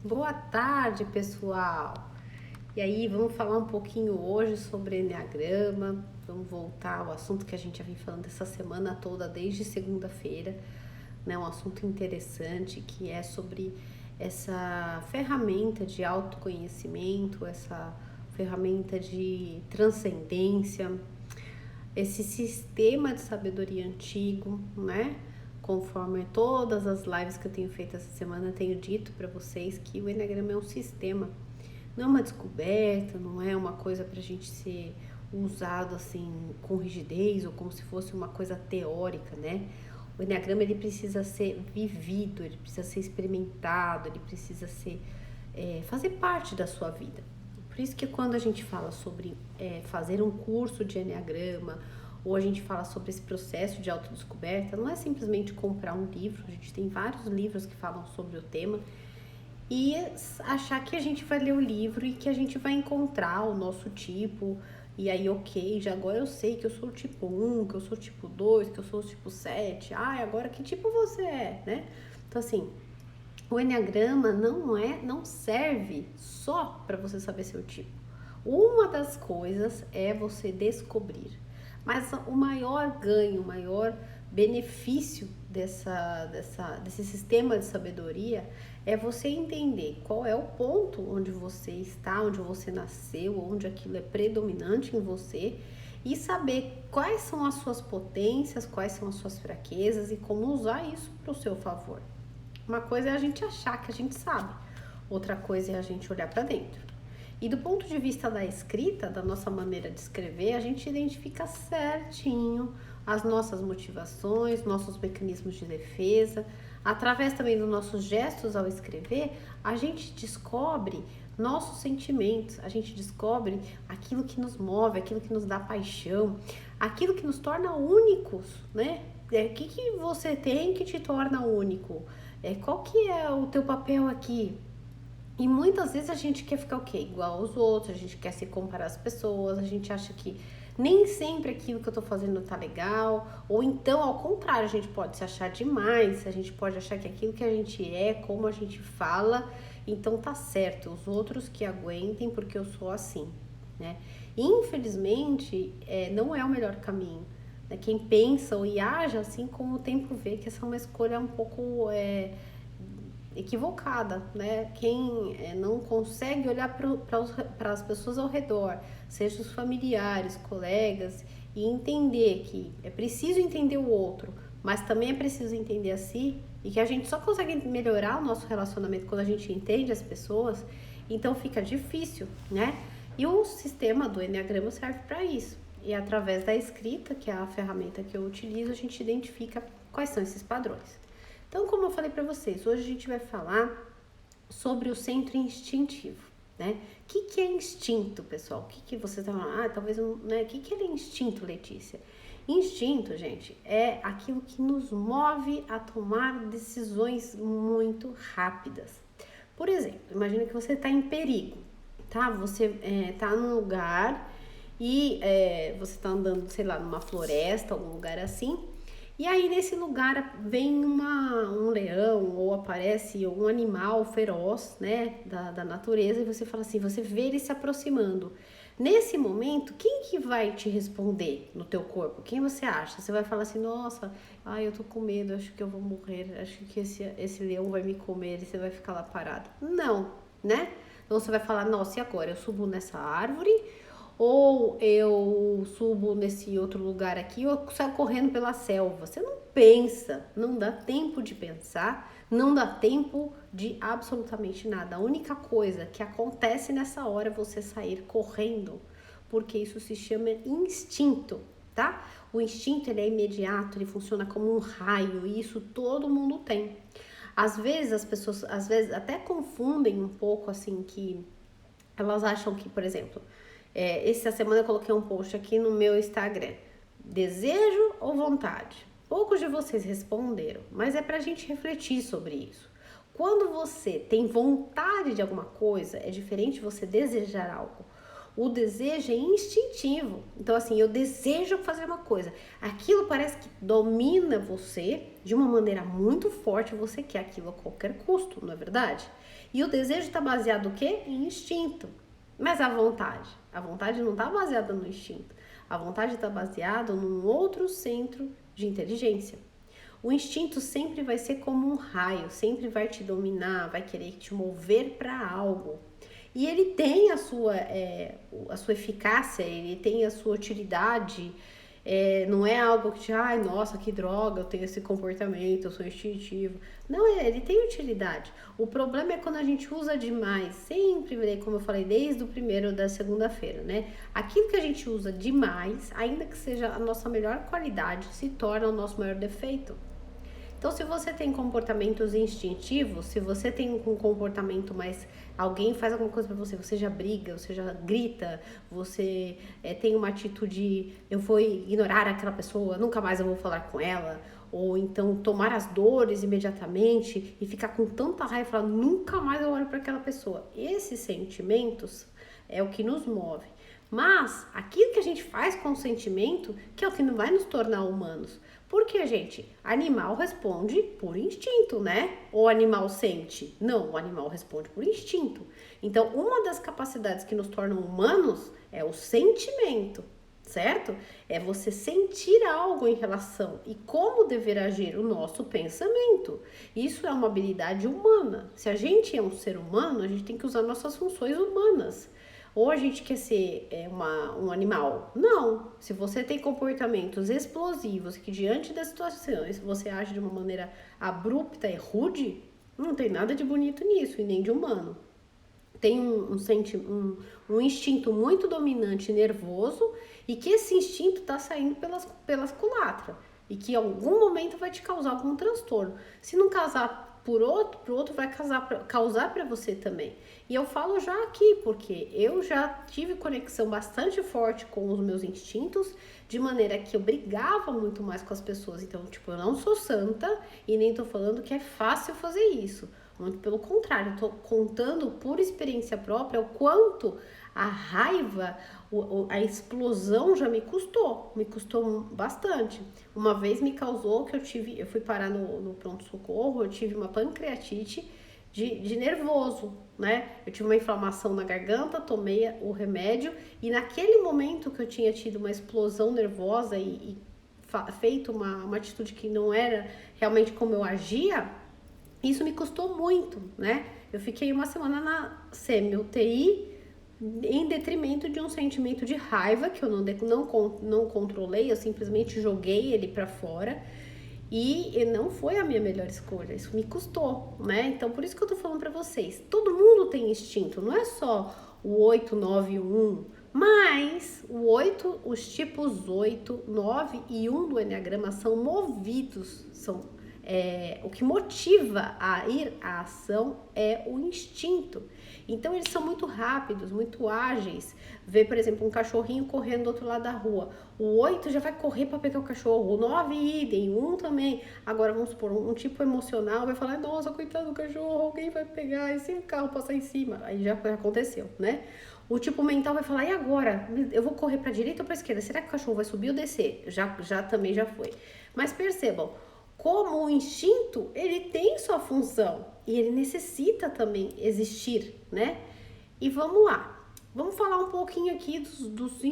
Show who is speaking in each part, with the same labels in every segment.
Speaker 1: Boa tarde, pessoal! E aí, vamos falar um pouquinho hoje sobre enneagrama. Vamos voltar ao assunto que a gente já vem falando essa semana toda, desde segunda-feira, né? Um assunto interessante que é sobre essa ferramenta de autoconhecimento, essa ferramenta de transcendência, esse sistema de sabedoria antigo, né? Conforme todas as lives que eu tenho feito essa semana, eu tenho dito para vocês que o Enneagrama é um sistema, não é uma descoberta, não é uma coisa para a gente ser usado assim com rigidez ou como se fosse uma coisa teórica, né? O Enneagrama ele precisa ser vivido, ele precisa ser experimentado, ele precisa ser fazer parte da sua vida. Por isso que quando a gente fala sobre fazer um curso de Enneagrama, ou a gente fala sobre esse processo de autodescoberta, não é simplesmente comprar um livro, a gente tem vários livros que falam sobre o tema, e achar que a gente vai ler o livro e que a gente vai encontrar o nosso tipo, e aí ok, já agora eu sei que eu sou o tipo 1, que eu sou o tipo 2, que eu sou o tipo 7, agora que tipo você é, né? Então assim, o enneagrama não serve só para você saber seu tipo. Uma das coisas é você descobrir. Mas o maior ganho, o maior benefício desse sistema de sabedoria é você entender qual é o ponto onde você está, onde você nasceu, onde aquilo é predominante em você e saber quais são as suas potências, quais são as suas fraquezas e como usar isso para o seu favor. Uma coisa é a gente achar que a gente sabe, outra coisa é a gente olhar para dentro. E do ponto de vista da escrita, da nossa maneira de escrever, a gente identifica certinho as nossas motivações, nossos mecanismos de defesa. Através também dos nossos gestos ao escrever, a gente descobre nossos sentimentos, a gente descobre aquilo que nos move, aquilo que nos dá paixão, aquilo que nos torna únicos, né? O que você tem que te torna único? Qual que é o teu papel aqui? E muitas vezes a gente quer ficar o quê? Igual aos outros, a gente quer se comparar às pessoas, a gente acha que nem sempre aquilo que eu tô fazendo tá legal, ou então, ao contrário, a gente pode se achar demais, a gente pode achar que aquilo que a gente é, como a gente fala, então tá certo, os outros que aguentem porque eu sou assim, né? Infelizmente, não é o melhor caminho. Né? Quem pensa ou age assim, com o tempo vê que essa é uma escolha um pouco equivocada, né? Quem não consegue olhar para as pessoas ao redor, seja os familiares, colegas, e entender que é preciso entender o outro, mas também é preciso entender a si, e que a gente só consegue melhorar o nosso relacionamento quando a gente entende as pessoas, então fica difícil, né? E o sistema do Enneagrama serve para isso. E através da escrita, que é a ferramenta que eu utilizo, a gente identifica quais são esses padrões. Então, como eu falei para vocês, hoje a gente vai falar sobre o centro instintivo, né? O que é instinto, pessoal? O que você tá falando? Talvez, né? O que é instinto, Letícia? Instinto, gente, é aquilo que nos move a tomar decisões muito rápidas. Por exemplo, imagina que você está em perigo, tá? Você tá num lugar e você está andando, sei lá, numa floresta, algum lugar assim, e aí nesse lugar vem um leão ou aparece um animal feroz, né, da natureza, e você fala assim, você vê ele se aproximando. Nesse momento, quem que vai te responder no teu corpo? Quem você acha? Você vai falar assim, nossa, eu tô com medo, acho que eu vou morrer, acho que esse leão vai me comer, e você vai ficar lá parado. Não, né? Então você vai falar, nossa, e agora? Eu subo nessa árvore ou eu subo nesse outro lugar aqui, ou eu saio correndo pela selva. Você não pensa, não dá tempo de pensar, não dá tempo de absolutamente nada. A única coisa que acontece nessa hora é você sair correndo, porque isso se chama instinto, tá? O instinto ele é imediato, ele funciona como um raio, e isso todo mundo tem. Às vezes as pessoas, até confundem um pouco assim, que elas acham que, por exemplo, essa semana eu coloquei um post aqui no meu Instagram. Desejo ou vontade? Poucos de vocês responderam, mas é pra gente refletir sobre isso. Quando você tem vontade de alguma coisa, é diferente de você desejar algo. O desejo é instintivo. Então, assim, eu desejo fazer uma coisa. Aquilo parece que domina você de uma maneira muito forte. Você quer aquilo a qualquer custo, não é verdade? E o desejo está baseado no quê? Em instinto. Mas a vontade não está baseada no instinto. A vontade está baseada num outro centro de inteligência. O instinto sempre vai ser como um raio, sempre vai te dominar, vai querer te mover para algo. E ele tem a sua eficácia, ele tem a sua utilidade. Não é algo que te, ai, nossa, que droga, eu tenho esse comportamento, eu sou instintivo. Não, ele tem utilidade. O problema é quando a gente usa demais, sempre, como eu falei, desde o primeiro da segunda-feira, né? Aquilo que a gente usa demais, ainda que seja a nossa melhor qualidade, se torna o nosso maior defeito. Então, se você tem comportamentos instintivos, se você tem um comportamento mais... Alguém faz alguma coisa pra você, você já briga, você já grita, você tem uma atitude, eu vou ignorar aquela pessoa, nunca mais eu vou falar com ela, ou então tomar as dores imediatamente e ficar com tanta raiva e falar, nunca mais eu olho para aquela pessoa. Esses sentimentos é o que nos move. Mas aquilo que a gente faz com o sentimento, que é o que não vai nos tornar humanos. Porque, gente, animal responde por instinto, né? Ou animal sente? Não, o animal responde por instinto. Então, uma das capacidades que nos tornam humanos é o sentimento, certo? É você sentir algo em relação e como dever agir o nosso pensamento. Isso é uma habilidade humana. Se a gente é um ser humano, a gente tem que usar nossas funções humanas. Ou a gente quer ser um animal? Não. Se você tem comportamentos explosivos que diante das situações você age de uma maneira abrupta e rude, não tem nada de bonito nisso e nem de humano. Tem um instinto muito dominante, nervoso, e que esse instinto está saindo pelas culatras e que em algum momento vai te causar algum transtorno. Se não causar pro outro vai causar para você também. E eu falo já aqui, porque eu já tive conexão bastante forte com os meus instintos, de maneira que eu brigava muito mais com as pessoas. Então, tipo, eu não sou santa e nem tô falando que é fácil fazer isso. Muito pelo contrário, eu tô contando por experiência própria o quanto a raiva, a explosão já me custou bastante. Uma vez me causou que eu fui parar no pronto-socorro, eu tive uma pancreatite de nervoso, né? Eu tive uma inflamação na garganta, tomei o remédio e naquele momento que eu tinha tido uma explosão nervosa e feito uma atitude que não era realmente como eu agia, isso me custou muito, né? Eu fiquei uma semana na semi-UTI em detrimento de um sentimento de raiva que eu não controlei, eu simplesmente joguei ele pra fora e não foi a minha melhor escolha, isso me custou, né? Então, por isso que eu tô falando pra vocês, todo mundo tem instinto, não é só o 8, 9 e 1, mas os tipos 8, 9 e 1 do Enneagrama são movidos, o que motiva a ir à ação é o instinto. Então eles são muito rápidos, muito ágeis. Vê, por exemplo, um cachorrinho correndo do outro lado da rua. O 8 já vai correr para pegar o cachorro. O 9 idem, o 1 também. Agora vamos supor, um tipo emocional vai falar, nossa, coitado do cachorro, alguém vai pegar, e se o carro passar em cima? Aí já aconteceu, né? O tipo mental vai falar, e agora? Eu vou correr para a direita ou para a esquerda? Será que o cachorro vai subir ou descer? Também já foi. Mas percebam, como o instinto, ele tem sua função e ele necessita também existir, né? E vamos lá, vamos falar um pouquinho aqui dos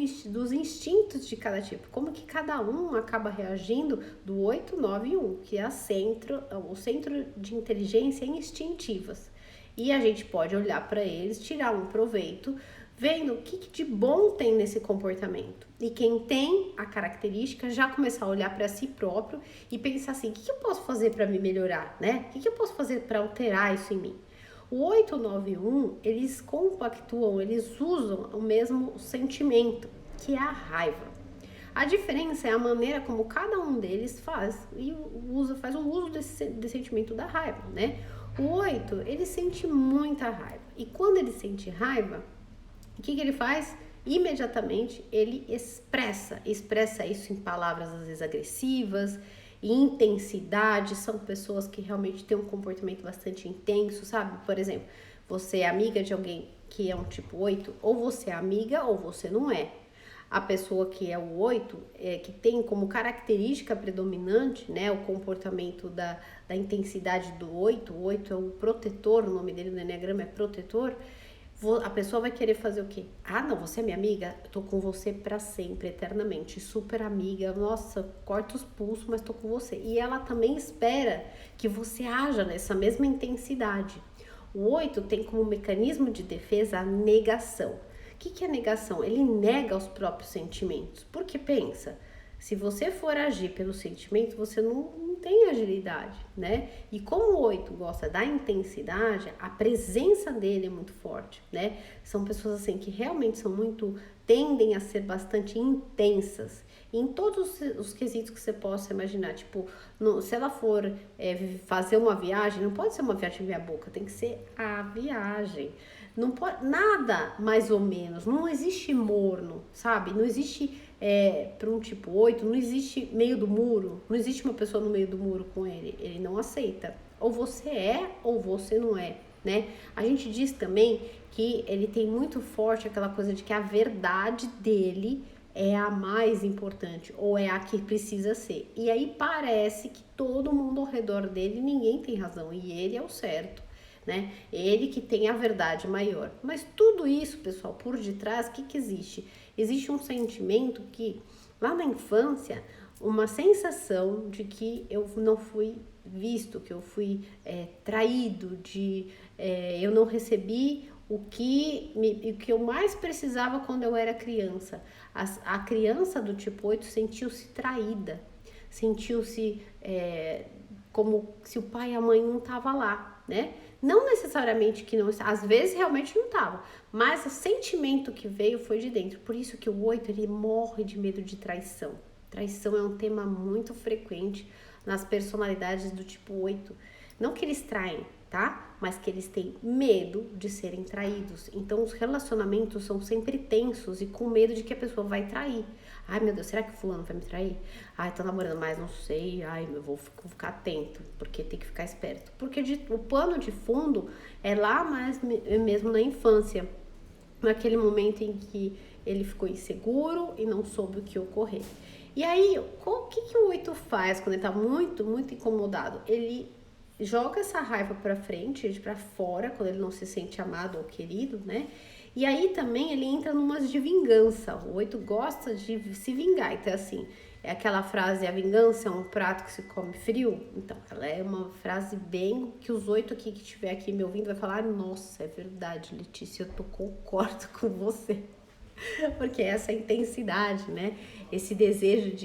Speaker 1: instintos de cada tipo, como que cada um acaba reagindo do 8, 9 e 1, que é o centro de inteligência instintivas. E a gente pode olhar para eles, tirar um proveito, vendo o que de bom tem nesse comportamento. E quem tem a característica já começar a olhar para si próprio e pensar assim, o que eu posso fazer para me melhorar, né? O que eu posso fazer para alterar isso em mim? O 8, 9 e 1, eles compactuam, eles usam o mesmo sentimento, que é a raiva. A diferença é a maneira como cada um deles faz um uso desse sentimento da raiva, né? O 8, ele sente muita raiva. E quando ele sente raiva, o que ele faz? Imediatamente ele expressa isso em palavras às vezes agressivas, em intensidade. São pessoas que realmente têm um comportamento bastante intenso, sabe? Por exemplo, Você é amiga de alguém que é um tipo 8, ou você é amiga ou você não é. A pessoa que é o 8, que tem como característica predominante, né, o comportamento da intensidade do 8, o 8 é o protetor, o nome dele no Enneagrama é protetor, a pessoa vai querer fazer o quê? Ah, não, você é minha amiga? Eu tô com você pra sempre, eternamente, super amiga, nossa, corta os pulsos, mas tô com você. E ela também espera que você haja nessa mesma intensidade. O 8 tem como mecanismo de defesa a negação. O que é negação? Ele nega os próprios sentimentos. Porque pensa, se você for agir pelo sentimento, você não tem agilidade, né? E como o 8 gosta da intensidade, a presença dele é muito forte, né? São pessoas assim que realmente tendem a ser bastante intensas em todos os quesitos que você possa imaginar. Tipo, se ela for fazer uma viagem, não pode ser uma viagem meia boca, tem que ser a viagem. Não pode, nada mais ou menos, não existe morno, sabe? Não existe, para um tipo 8, não existe meio do muro, não existe uma pessoa no meio do muro com ele não aceita. Ou você é ou você não é, né? A gente diz também que ele tem muito forte aquela coisa de que a verdade dele é a mais importante, ou é a que precisa ser. E aí parece que todo mundo ao redor dele, ninguém tem razão, e ele é o certo, né? Ele que tem a verdade maior. Mas tudo isso, pessoal, por detrás, o que existe? Existe um sentimento que, lá na infância, uma sensação de que eu não fui visto, que eu fui traído, eu não recebi o que eu mais precisava quando eu era criança. A criança do tipo 8 sentiu-se traída, sentiu-se como se o pai e a mãe não estavam lá, né? Não necessariamente que não, às vezes realmente não estava, mas o sentimento que veio foi de dentro. Por isso que o 8 ele morre de medo de traição. Traição é um tema muito frequente nas personalidades do tipo 8. Não que eles traem, tá? Mas que eles têm medo de serem traídos. Então os relacionamentos são sempre tensos e com medo de que a pessoa vai trair. Ai, meu Deus, será que fulano vai me trair? Ai, tô namorando mais, não sei. Ai, eu vou ficar atento, porque tem que ficar esperto. Porque o pano de fundo é lá mais mesmo na infância. Naquele momento em que ele ficou inseguro e não soube o que ocorrer. E aí, o que o 8 faz quando ele tá muito, muito incomodado? Ele joga essa raiva pra frente, pra fora, quando ele não se sente amado ou querido, né? E aí também ele entra numas de vingança. O 8 gosta de se vingar. Então, assim, é aquela frase, a vingança é um prato que se come frio. Então, ela é uma frase bem que os 8 aqui que estiver aqui me ouvindo vai falar, nossa, é verdade, Letícia, eu concordo com você. Porque essa intensidade, né? Esse desejo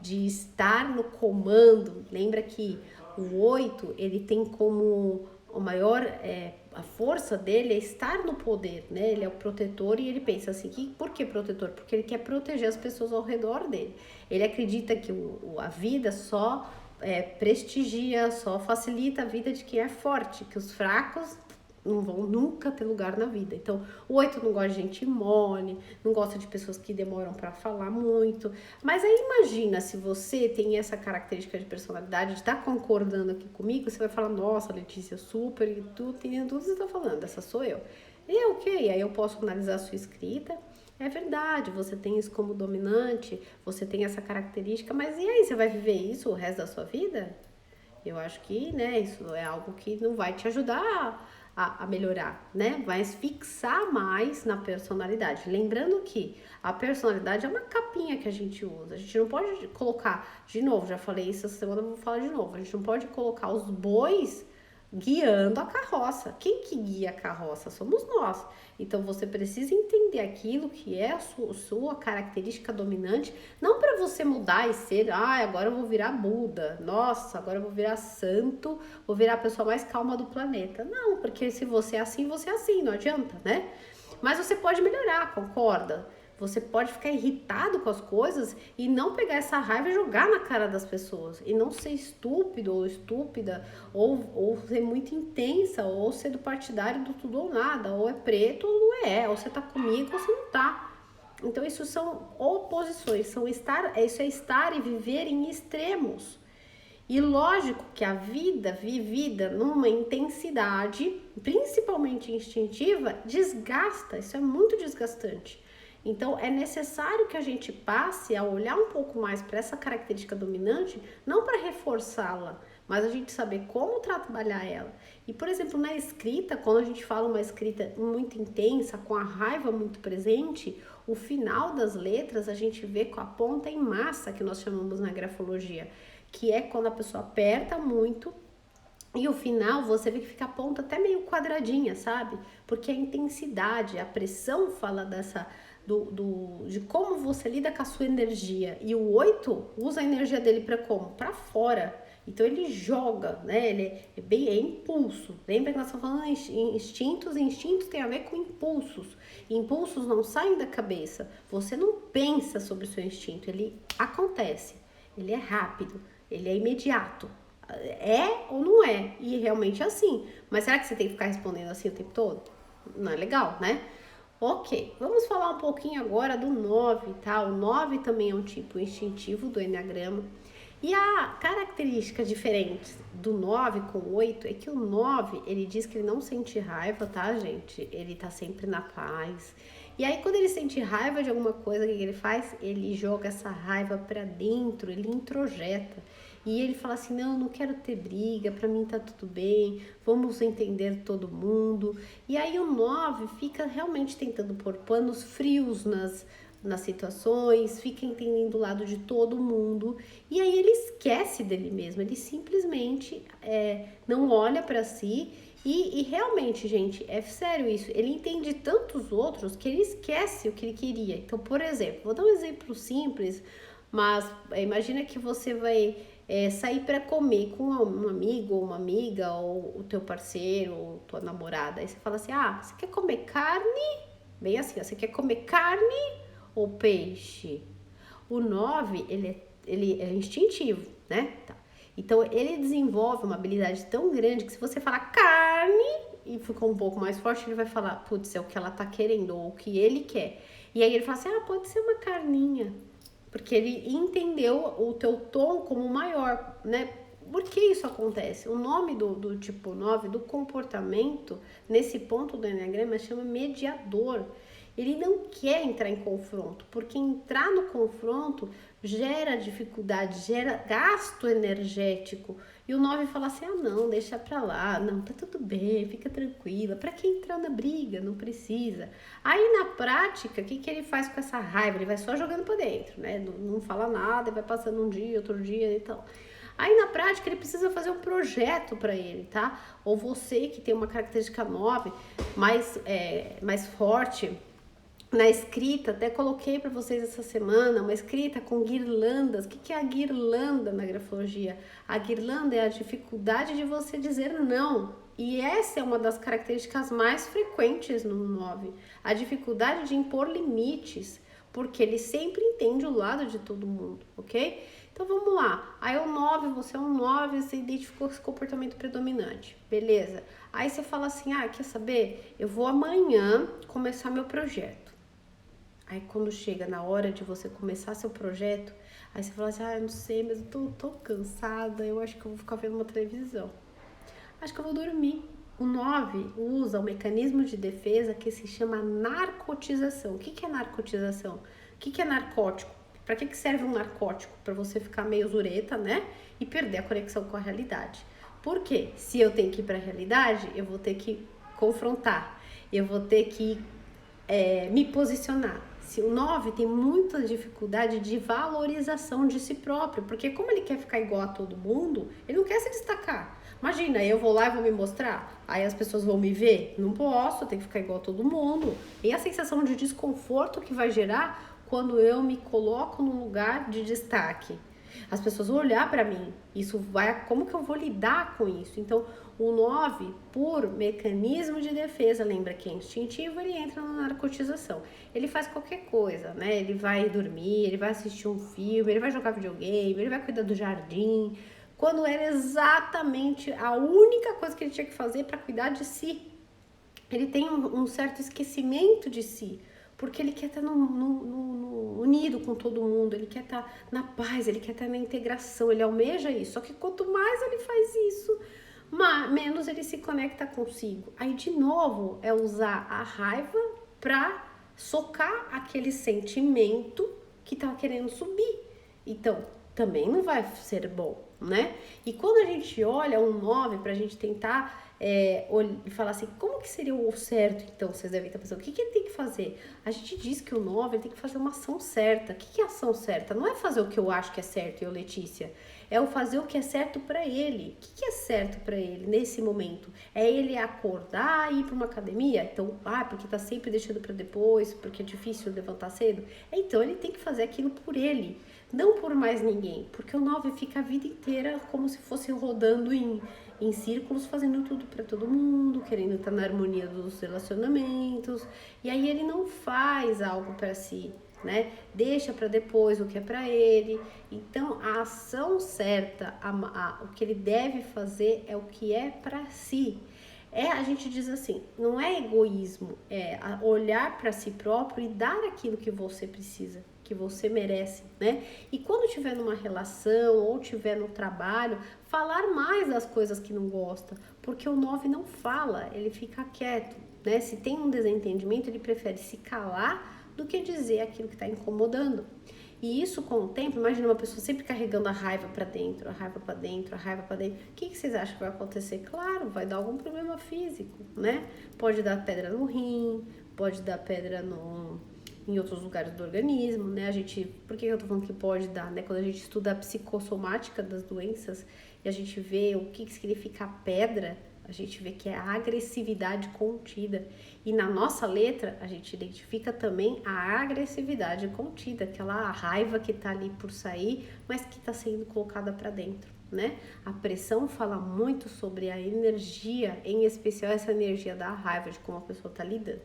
Speaker 1: de estar no comando. Lembra que o 8, ele tem como o maior, a força dele é estar no poder, né? Ele é o protetor e ele pensa assim, por que protetor? Porque ele quer proteger as pessoas ao redor dele. Ele acredita que a vida só prestigia, só facilita a vida de quem é forte, que os fracos não vão nunca ter lugar na vida. Então, o 8 não gosta de gente mole, não gosta de pessoas que demoram para falar muito. Mas aí imagina, se você tem essa característica de personalidade, de estar concordando aqui comigo, você vai falar, nossa, Letícia, super, e tudo que você está falando, essa sou eu. E ok, aí eu posso analisar a sua escrita. É verdade, você tem isso como dominante, você tem essa característica, mas e aí, você vai viver isso o resto da sua vida? Eu acho que, né, isso é algo que não vai te ajudar a melhorar, né? Vai fixar mais na personalidade. Lembrando que a personalidade é uma capinha que a gente usa. A gente não pode colocar, de novo, já falei isso essa semana, eu vou falar de novo. A gente não pode colocar os bois guiando a carroça. Quem que guia a carroça? Somos nós. Então você precisa entender aquilo que é a sua característica dominante, não para você mudar e ser, agora eu vou virar Buda, nossa, agora eu vou virar santo, vou virar a pessoa mais calma do planeta. Não, porque se você é assim, não adianta, né? Mas você pode melhorar, concorda? Você pode ficar irritado com as coisas e não pegar essa raiva e jogar na cara das pessoas. E não ser estúpido ou estúpida, ou ser muito intensa, ou ser do partidário do tudo ou nada. Ou é preto ou não é, ou você tá comigo ou você não tá. Então isso são oposições, isso é estar e viver em extremos. E lógico que a vida vivida numa intensidade, principalmente instintiva, desgasta, isso é muito desgastante. Então é necessário que a gente passe a olhar um pouco mais para essa característica dominante, não para reforçá-la, mas a gente saber como trabalhar ela. E, por exemplo, na escrita, quando a gente fala uma escrita muito intensa, com a raiva muito presente, o final das letras a gente vê com a ponta em massa, que nós chamamos na grafologia, que é quando a pessoa aperta muito e o final você vê que fica a ponta até meio quadradinha, sabe? Porque a intensidade, a pressão fala de como você lida com a sua energia. E o 8 usa a energia dele para como? Para fora. Então ele joga, né? Ele é impulso. Lembra que nós estamos falando em instintos, e instintos tem a ver com impulsos. Impulsos não saem da cabeça. Você não pensa sobre o seu instinto, ele acontece. Ele é rápido, ele é imediato. É ou não é? E realmente é assim. Mas será que você tem que ficar respondendo assim o tempo todo? Não é legal, né? Ok, vamos falar um pouquinho agora do 9, tá? O 9 também é um tipo instintivo do Enneagrama. E a característica diferente do 9 com o 8 é que o 9, ele diz que ele não sente raiva, tá, gente? Ele tá sempre na paz. E aí, quando ele sente raiva de alguma coisa, o que ele faz? Ele joga essa raiva pra dentro, ele introjeta. E ele fala assim, não quero ter briga, pra mim tá tudo bem, vamos entender todo mundo. E aí o 9 fica realmente tentando pôr panos frios nas situações, fica entendendo o lado de todo mundo. E aí ele esquece dele mesmo, ele simplesmente não olha pra si. E realmente, gente, é sério isso, ele entende tantos outros que ele esquece o que ele queria. Então, por exemplo, vou dar um exemplo simples, mas imagina que você vai sair para comer com um amigo ou uma amiga, ou o teu parceiro, ou tua namorada. Aí você fala assim, você quer comer carne? Bem assim, você quer comer carne ou peixe? O 9, ele é instintivo, né? Tá. Então, ele desenvolve uma habilidade tão grande que se você falar carne e ficou um pouco mais forte, ele vai falar, putz, é o que ela tá querendo ou o que ele quer. E aí ele fala assim, pode ser uma carninha. Porque ele entendeu o teu tom como maior, né? Por que isso acontece? O nome do tipo 9, do comportamento, nesse ponto do Enneagrama, chama mediador. Ele não quer entrar em confronto, porque entrar no confronto gera dificuldade, gera gasto energético. E o 9 fala assim, não, deixa pra lá, não, tá tudo bem, fica tranquila. Pra que entrar na briga? Não precisa. Aí na prática, o que ele faz com essa raiva? Ele vai só jogando pra dentro, né? Não fala nada, vai passando um dia, outro dia e tal. Aí na prática ele precisa fazer um projeto para ele, tá? Ou você que tem uma característica 9 mais forte na escrita, até coloquei para vocês essa semana uma escrita com guirlandas. O que é a guirlanda na grafologia? A guirlanda é a dificuldade de você dizer não. E essa é uma das características mais frequentes no 9. A dificuldade de impor limites, porque ele sempre entende o lado de todo mundo, ok? Então vamos lá. Aí o 9, você é um 9, você identificou esse comportamento predominante. Beleza. Aí você fala assim, quer saber? Eu vou amanhã começar meu projeto. Aí quando chega na hora de você começar seu projeto, aí você fala assim, eu não sei, mas eu tô cansada, eu acho que eu vou ficar vendo uma televisão. Acho que eu vou dormir. O 9 usa um mecanismo de defesa que se chama narcotização. O que é narcotização? O que é narcótico? Para que serve um narcótico? Para você ficar meio zureta, né? E perder a conexão com a realidade. Por quê? Se eu tenho que ir para a realidade, eu vou ter que confrontar. Eu vou ter que me posicionar. Se o 9 tem muita dificuldade de valorização de si próprio, porque como ele quer ficar igual a todo mundo, ele não quer se destacar. Imagina, eu vou lá e vou me mostrar, aí as pessoas vão me ver? Não posso, eu tenho que ficar igual a todo mundo. E a sensação de desconforto que vai gerar quando eu me coloco num lugar de destaque. As pessoas vão olhar para mim, como que eu vou lidar com isso? Então, o 9, por mecanismo de defesa, lembra que é instintivo, ele entra na narcotização. Ele faz qualquer coisa, né? Ele vai dormir, ele vai assistir um filme, ele vai jogar videogame, ele vai cuidar do jardim, quando era exatamente a única coisa que ele tinha que fazer para cuidar de si. Ele tem um certo esquecimento de si. porque ele quer estar unido com todo mundo, ele quer estar na paz, ele quer estar na integração, ele almeja isso. Só que quanto mais ele faz isso, menos ele se conecta consigo. Aí, de novo, é usar a raiva para socar aquele sentimento que tá querendo subir. Então, também não vai ser bom, né? E quando a gente olha um 9 pra gente tentar falar assim, como que seria o certo? Então, vocês devem estar pensando, o que ele tem que fazer? A gente diz que o 9 tem que fazer uma ação certa. O que é ação certa? Não é fazer o que eu acho que é certo, eu, Letícia. É o fazer o que é certo para ele. O que é certo para ele nesse momento? É ele acordar e ir para uma academia? Então, porque tá sempre deixando para depois, porque é difícil levantar cedo. Então, ele tem que fazer aquilo por ele, não por mais ninguém. Porque o 9 fica a vida inteira como se fosse rodando em círculos, fazendo tudo para todo mundo, querendo estar na harmonia dos relacionamentos. E aí ele não faz algo para si, né? Deixa para depois o que é para ele. Então, a ação certa, o que ele deve fazer é o que é para si. A gente diz assim, não é egoísmo, é olhar para si próprio e dar aquilo que você precisa, que você merece, né? E quando tiver numa relação ou tiver no trabalho, falar mais das coisas que não gosta, porque o 9 não fala, ele fica quieto, né? Se tem um desentendimento, ele prefere se calar do que dizer aquilo que está incomodando. E isso, com o tempo, imagina uma pessoa sempre carregando a raiva para dentro, a raiva para dentro, a raiva para dentro. O que vocês acham que vai acontecer? Claro, vai dar algum problema físico, né? Pode dar pedra no rim, pode dar pedra em outros lugares do organismo, né? Por que eu tô falando que pode dar, né? Quando a gente estuda a psicossomática das doenças e a gente vê o que significa pedra, a gente vê que é a agressividade contida. E na nossa letra, a gente identifica também a agressividade contida, aquela raiva que tá ali por sair, mas que tá sendo colocada para dentro, né? A pressão fala muito sobre a energia, em especial essa energia da raiva, de como a pessoa tá lidando.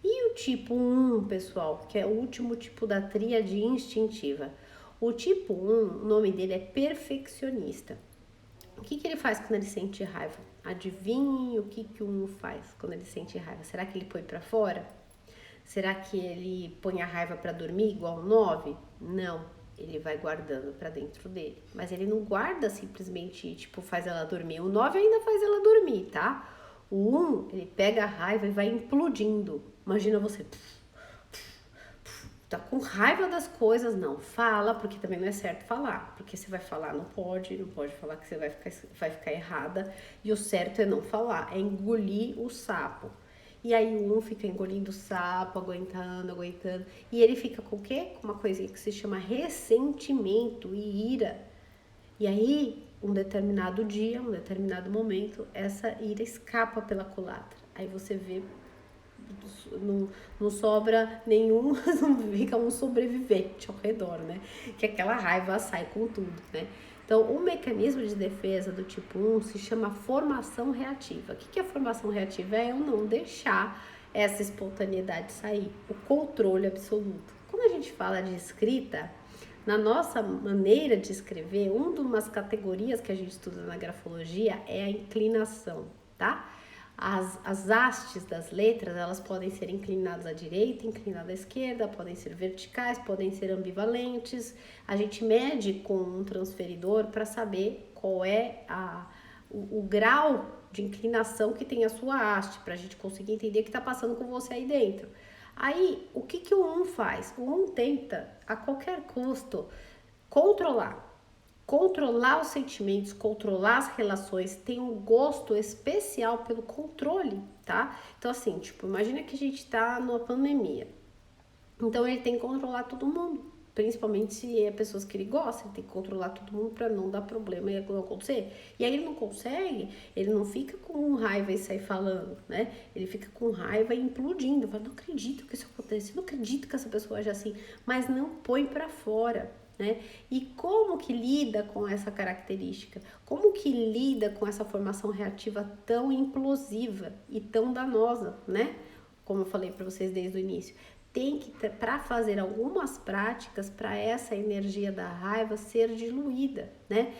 Speaker 1: E o tipo 1, pessoal, que é o último tipo da tríade instintiva. O tipo 1, o nome dele é perfeccionista. O que ele faz quando ele sente raiva? Adivinhe o que o 1 faz quando ele sente raiva? Será que ele põe pra fora? Será que ele põe a raiva pra dormir igual o 9? Não, ele vai guardando pra dentro dele. Mas ele não guarda simplesmente, faz ela dormir. O 9 ainda faz ela dormir, tá? O 1, ele pega a raiva e vai implodindo. Imagina você tá com raiva das coisas, não fala, porque também não é certo falar, porque você vai falar, não pode falar que você vai ficar errada, e o certo é não falar, é engolir o sapo. E aí o 1 fica engolindo o sapo, aguentando, e ele fica com o quê? Com uma coisinha que se chama ressentimento e ira. E aí, um determinado dia, um determinado momento, essa ira escapa pela culatra. Aí você vê, não sobra nenhum, não fica um sobrevivente ao redor, né? Que aquela raiva sai com tudo, né? Então, o mecanismo de defesa do tipo 1 se chama formação reativa. O que é formação reativa? É eu não deixar essa espontaneidade sair, o controle absoluto. Quando a gente fala de escrita, na nossa maneira de escrever, uma das categorias que a gente estuda na grafologia é a inclinação, tá? As hastes das letras, elas podem ser inclinadas à direita, inclinadas à esquerda, podem ser verticais, podem ser ambivalentes. A gente mede com um transferidor para saber qual é o grau de inclinação que tem a sua haste, para a gente conseguir entender o que está passando com você aí dentro. Aí, o que o 1 faz? O 1 tenta, a qualquer custo, controlar os sentimentos, controlar as relações, tem um gosto especial pelo controle, tá? Então, assim, imagina que a gente tá numa pandemia. Então, ele tem que controlar todo mundo, principalmente se é pessoas que ele gosta, ele tem que controlar todo mundo para não dar problema e não acontecer. E aí ele não consegue, ele não fica com raiva e sai falando, né? Ele fica com raiva e implodindo, fala, não acredito que isso acontece, não acredito que essa pessoa age assim, mas não põe para fora. Né? E como que lida com essa característica? Como que lida com essa formação reativa tão implosiva e tão danosa, né? Como eu falei para vocês desde o início, tem que, para fazer algumas práticas para essa energia da raiva ser diluída, né?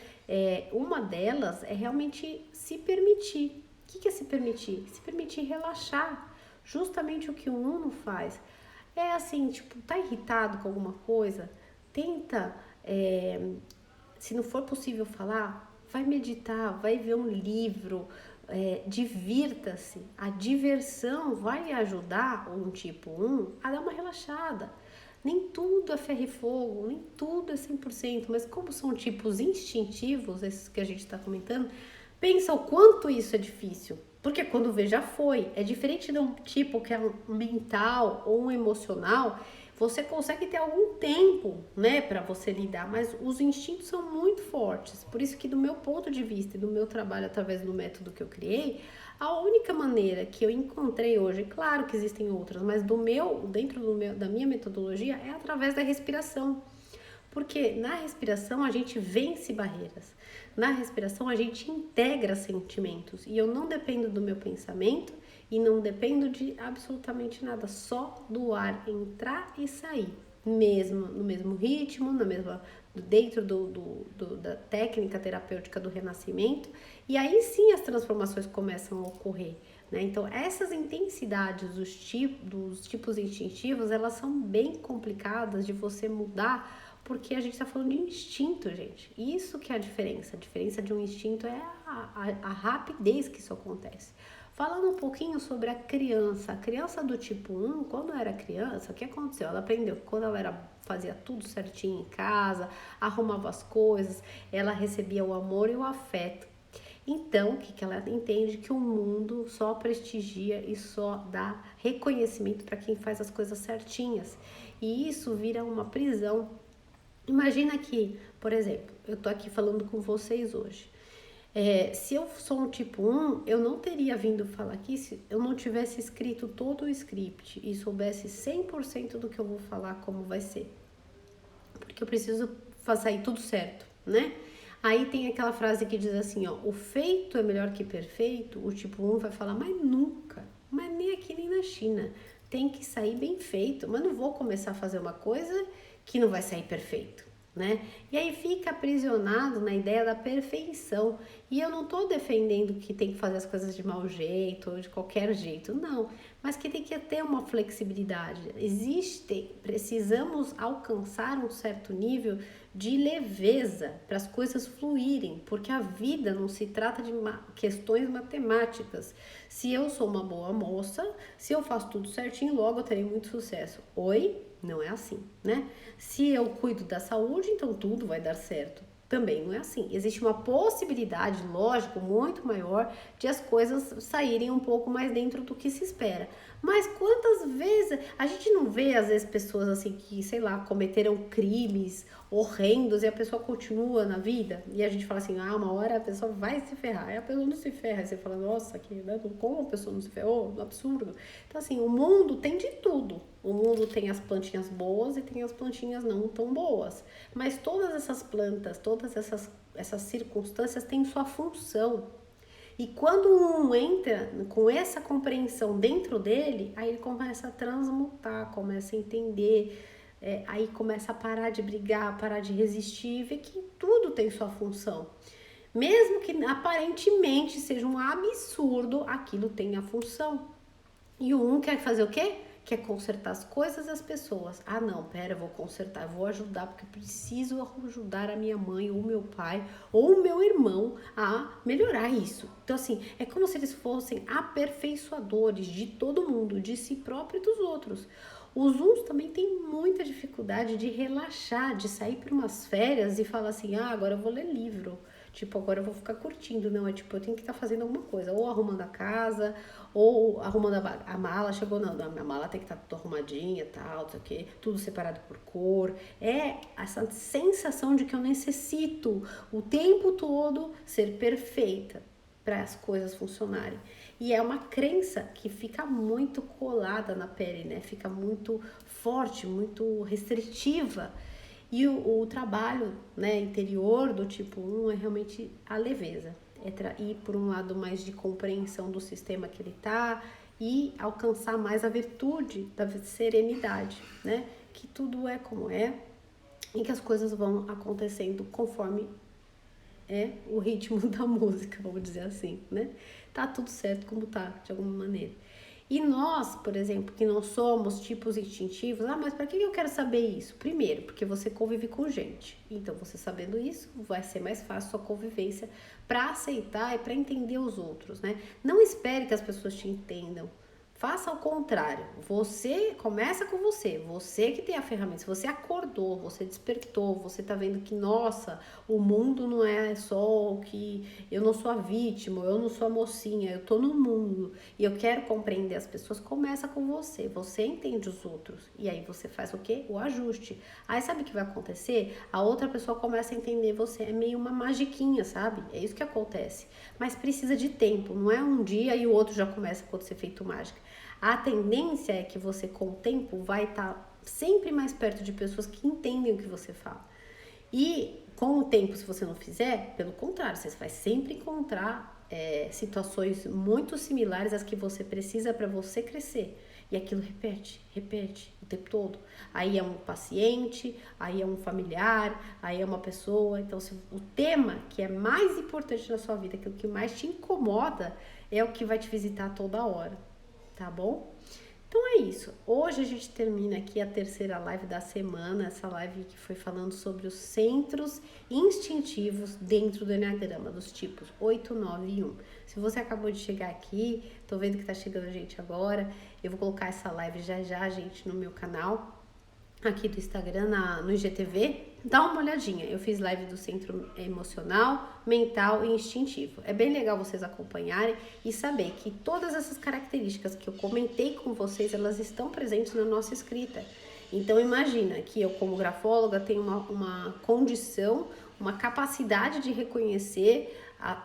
Speaker 1: Uma delas é realmente se permitir. O que é se permitir? Se permitir relaxar. Justamente o que o 1 faz. É assim, tipo, tá irritado com alguma coisa? Tenta, se não for possível falar, vai meditar, vai ver um livro, divirta-se. A diversão vai ajudar um tipo 1 a dar uma relaxada. Nem tudo é ferro e fogo, nem tudo é 100%, mas como são tipos instintivos, esses que a gente está comentando, pensa o quanto isso é difícil. Porque quando vê, já foi. É diferente de um tipo que é um mental ou um emocional, você consegue ter algum tempo, né, para você lidar, mas os instintos são muito fortes. Por isso que do meu ponto de vista e do meu trabalho através do método que eu criei, a única maneira que eu encontrei hoje, claro que existem outras, mas dentro da minha metodologia é através da respiração. Porque na respiração a gente vence barreiras. Na respiração a gente integra sentimentos. E eu não dependo do meu pensamento e não dependo de absolutamente nada, só do ar entrar e sair. Mesmo no mesmo ritmo, dentro da técnica terapêutica do renascimento, e aí sim as transformações começam a ocorrer. Né? Então, essas intensidades dos tipos instintivos, elas são bem complicadas de você mudar, porque a gente está falando de instinto, gente. Isso que é a diferença. A diferença de um instinto é a rapidez que isso acontece. Falando um pouquinho sobre a criança do tipo 1, quando era criança, o que aconteceu? Ela aprendeu que quando fazia tudo certinho em casa, arrumava as coisas, ela recebia o amor e o afeto. Então, o que ela entende? Que o mundo só prestigia e só dá reconhecimento para quem faz as coisas certinhas. E isso vira uma prisão. Imagina que, por exemplo, eu tô aqui falando com vocês hoje. Se eu sou um tipo 1, eu não teria vindo falar aqui se eu não tivesse escrito todo o script e soubesse 100% do que eu vou falar, como vai ser. Porque eu preciso sair tudo certo, né? Aí tem aquela frase que diz assim, ó, o feito é melhor que perfeito. O tipo 1 vai falar, mas nunca, mas nem aqui nem na China. Tem que sair bem feito, mas não vou começar a fazer uma coisa que não vai sair perfeito. Né? E aí fica aprisionado na ideia da perfeição. E eu não estou defendendo que tem que fazer as coisas de mau jeito ou de qualquer jeito, não. Mas que tem que ter uma flexibilidade. Precisamos alcançar um certo nível de leveza para as coisas fluírem, porque a vida não se trata de questões matemáticas. Se eu sou uma boa moça, se eu faço tudo certinho, logo eu terei muito sucesso. Oi? Não é assim, né? Se eu cuido da saúde, então tudo vai dar certo. Também não é assim. Existe uma possibilidade, lógico, muito maior de as coisas saírem um pouco mais dentro do que se espera. Mas quantas vezes a gente não vê, às vezes, pessoas assim que, sei lá, cometeram crimes horrendos e a pessoa continua na vida? E a gente fala assim, uma hora a pessoa vai se ferrar. E a pessoa não se ferra. Aí você fala, nossa, como a pessoa não se ferrou? Absurdo. Então, assim, o mundo tem de tudo. O mundo tem as plantinhas boas e tem as plantinhas não tão boas. Mas todas essas plantas, todas essas circunstâncias têm sua função. E quando um entra com essa compreensão dentro dele, aí ele começa a transmutar, começa a entender, aí começa a parar de brigar, parar de resistir e ver que tudo tem sua função. Mesmo que aparentemente seja um absurdo, aquilo tem a função. E o um quer fazer o quê? Quer consertar as coisas e as pessoas. Ah, não, pera, eu vou consertar, eu vou ajudar, porque eu preciso ajudar a minha mãe, ou meu pai, ou o meu irmão a melhorar isso. Então, assim, é como se eles fossem aperfeiçoadores de todo mundo, de si próprio e dos outros. Os uns também têm muita dificuldade de relaxar, de sair para umas férias e falar assim, agora eu vou ler livro. Tipo, agora eu vou ficar curtindo. Não, é tipo, eu tenho que estar fazendo alguma coisa. Ou arrumando a casa, ou arrumando a mala. Chegou, não, a minha mala tem que estar tudo arrumadinha, tal, não sei o quê. Tudo separado por cor. É essa sensação de que eu necessito o tempo todo ser perfeita para as coisas funcionarem. E é uma crença que fica muito colada na pele, né? Fica muito forte, muito restritiva. E o trabalho, né, interior do tipo 1 é realmente a leveza. Ir por um lado mais de compreensão do sistema que ele está e alcançar mais a virtude da serenidade, né? Que tudo é como é e que as coisas vão acontecendo conforme o ritmo da música, vamos dizer assim, né? Tá tudo certo como tá, de alguma maneira. E nós, por exemplo, que não somos tipos instintivos, mas para que eu quero saber isso? Primeiro, porque você convive com gente. Então, você sabendo isso, vai ser mais fácil a sua convivência para aceitar e para entender os outros, né? Não espere que as pessoas te entendam. Faça ao contrário. Você começa com você. Você que tem a ferramenta. Se você acordou, você despertou, você tá vendo que, nossa, o mundo não é só o que eu não sou a vítima, eu não sou a mocinha, eu tô no mundo e eu quero compreender as pessoas. Começa com você. Você entende os outros. E aí você faz o quê? O ajuste. Aí sabe o que vai acontecer? A outra pessoa começa a entender você. É meio uma magiquinha, sabe? É isso que acontece. Mas precisa de tempo. Não é um dia e o outro já começa a acontecer feito mágica. A tendência é que você, com o tempo, vai estar sempre mais perto de pessoas que entendem o que você fala. E com o tempo, se você não fizer, pelo contrário, você vai sempre encontrar situações muito similares às que você precisa para você crescer. E aquilo repete o tempo todo. Aí é um paciente, aí é um familiar, aí é uma pessoa. Então, se o tema que é mais importante na sua vida, aquilo que mais te incomoda, é o que vai te visitar toda hora. Tá bom? Então é isso. Hoje a gente termina aqui a terceira live da semana, essa live que foi falando sobre os centros instintivos dentro do Enneagrama, dos tipos 8, 9 e 1. Se você acabou de chegar aqui, tô vendo que tá chegando gente agora, eu vou colocar essa live já, gente, no meu canal, aqui do Instagram, no IGTV. Dá uma olhadinha, eu fiz live do centro emocional, mental e instintivo. É bem legal vocês acompanharem e saber que todas essas características que eu comentei com vocês, elas estão presentes na nossa escrita. Então imagina que eu, como grafóloga, tenho uma condição, uma capacidade de reconhecer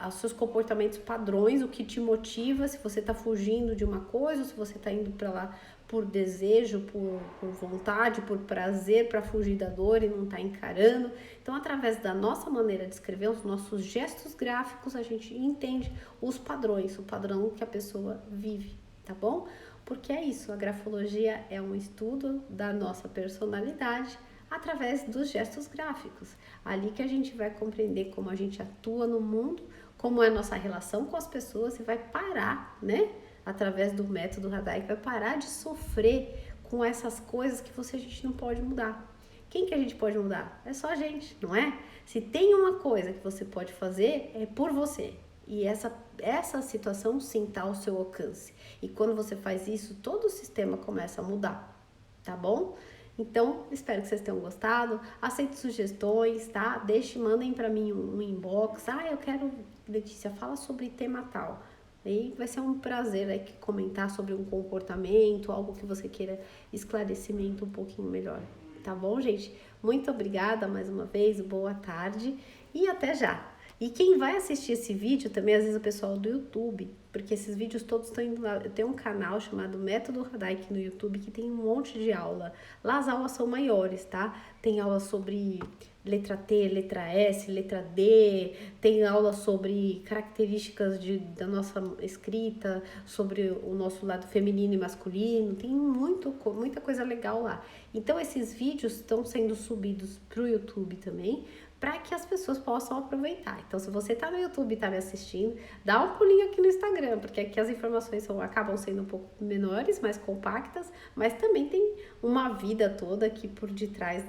Speaker 1: os seus comportamentos padrões, o que te motiva, se você está fugindo de uma coisa, ou se você está indo para lá por desejo, por vontade, por prazer, para fugir da dor e não tá encarando. Então, através da nossa maneira de escrever, os nossos gestos gráficos, a gente entende os padrões, o padrão que a pessoa vive, tá bom? Porque é isso, a grafologia é um estudo da nossa personalidade através dos gestos gráficos. Ali que a gente vai compreender como a gente atua no mundo, como é a nossa relação com as pessoas e vai parar, né? Através do método Radai, vai parar de sofrer com essas coisas que a gente não pode mudar. Quem que a gente pode mudar? É só a gente, não é? Se tem uma coisa que você pode fazer, é por você. E essa situação sim está ao seu alcance. E quando você faz isso, todo o sistema começa a mudar, tá bom? Então, espero que vocês tenham gostado. Aceito sugestões, tá? Mandem para mim um inbox. Eu quero, Letícia, fala sobre tema tal. Aí vai ser um prazer aí comentar sobre um comportamento, algo que você queira esclarecimento um pouquinho melhor. Tá bom, gente? Muito obrigada mais uma vez, boa tarde e até já! E quem vai assistir esse vídeo também, às vezes o pessoal do YouTube, porque esses vídeos todos estão indo lá. Eu tenho um canal chamado Método Radai aqui no YouTube que tem um monte de aula. Lá as aulas são maiores, tá? Tem aula sobre letra T, letra S, letra D, tem aula sobre características da nossa escrita, sobre o nosso lado feminino e masculino, tem muita coisa legal lá. Então esses vídeos estão sendo subidos para o YouTube também, para que as pessoas possam aproveitar. Então, se você está no YouTube e está me assistindo, dá um pulinho aqui no Instagram, porque aqui as informações acabam sendo um pouco menores, mais compactas, mas também tem uma vida toda aqui por detrás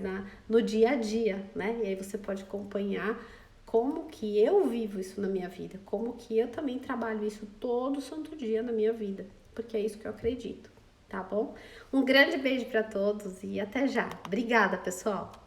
Speaker 1: no dia a dia, né? E aí você pode acompanhar como que eu vivo isso na minha vida, como que eu também trabalho isso todo santo dia na minha vida, porque é isso que eu acredito, tá bom? Um grande beijo para todos e até já. Obrigada, pessoal!